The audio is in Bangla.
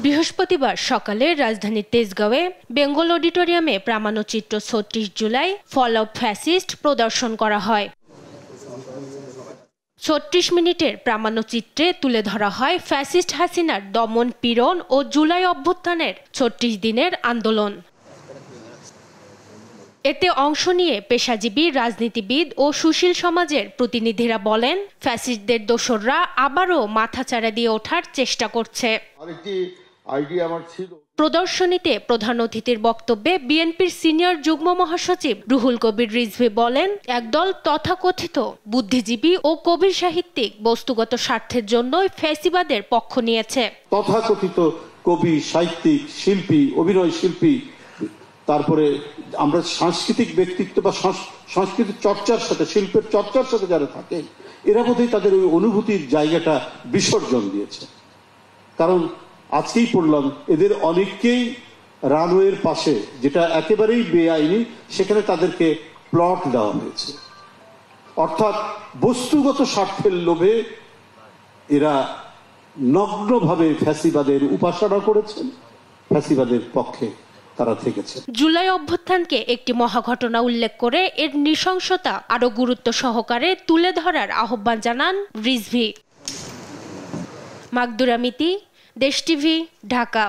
বৃহস্পতিবার সকালে রাজধানীর তেজগাঁওয়ে বেঙ্গল অডিটোরিয়ামে প্রামাণ্যচিত্র ৩৬ জুলাই ফল অফ ফ্যাসিস্ট প্রদর্শন করা হয়। ৩৬ মিনিটের প্রামাণ্যচিত্রে তুলে ধরা হয় ফ্যাসিস্ট হাসিনার দমন পীড়ন ও জুলাই অভ্যুত্থানের ৩৬ দিনের আন্দোলন। এতে অংশ নিয়ে পেশাজীবী, রাজনীতিবিদ ও সুশীল সমাজের প্রতিনিধিরা বলেন, ফ্যাসিস্টদের দোসররা আবারও মাথাচাড়া দিয়ে ওঠার চেষ্টা করছে। প্রদর্শনীতে প্রধান অতিথির বক্তব্যে বিএনপির সিনিয়র যুগ্ম মহাসচিব রুহুল কবির রিজভী বলেন, একদল তথাকথিত বুদ্ধিজীবী ও কবি সাহিত্যিক বস্তুগত স্বার্থের জন্যই ফ্যাসিবাদের পক্ষ নিয়েছে। তথাকথিত কবি, সাহিত্যিক, শিল্পী, অভিনয় শিল্পী, তারপরে আমরা সাংস্কৃতিক ব্যক্তিত্ব বা সাংস্কৃতিক চর্চার সাথে, শিল্পের চর্চার সাথে যারা থাকে, এরা বোধহয় তাদের ওই অনুভূতির জায়গাটা বিসর্জন দিয়েছে। কারণ আজকেই পড়লাম এদের অনেককেই রানওয়ের পাশে, যেটা একেবারেই বেআইনি, সেখানে তাদেরকে প্লট দেওয়া হয়েছে। অর্থাৎ বস্তুগত স্বার্থের লোভে এরা নগ্নভাবে ফ্যাসিবাদের উপাসনা করেছেন, ফ্যাসিবাদের পক্ষে তারা থেকেছে। জুলাই অভ্যুত্থানকে একটি মহাঘটনা উল্লেখ করে এর নৃশংসতা আরো গুরুত্ব সহকারে তুলে ধরার আহ্বান জানান রিজভী। মাকদুরা মিতি, দেশ টিভি, ঢাকা।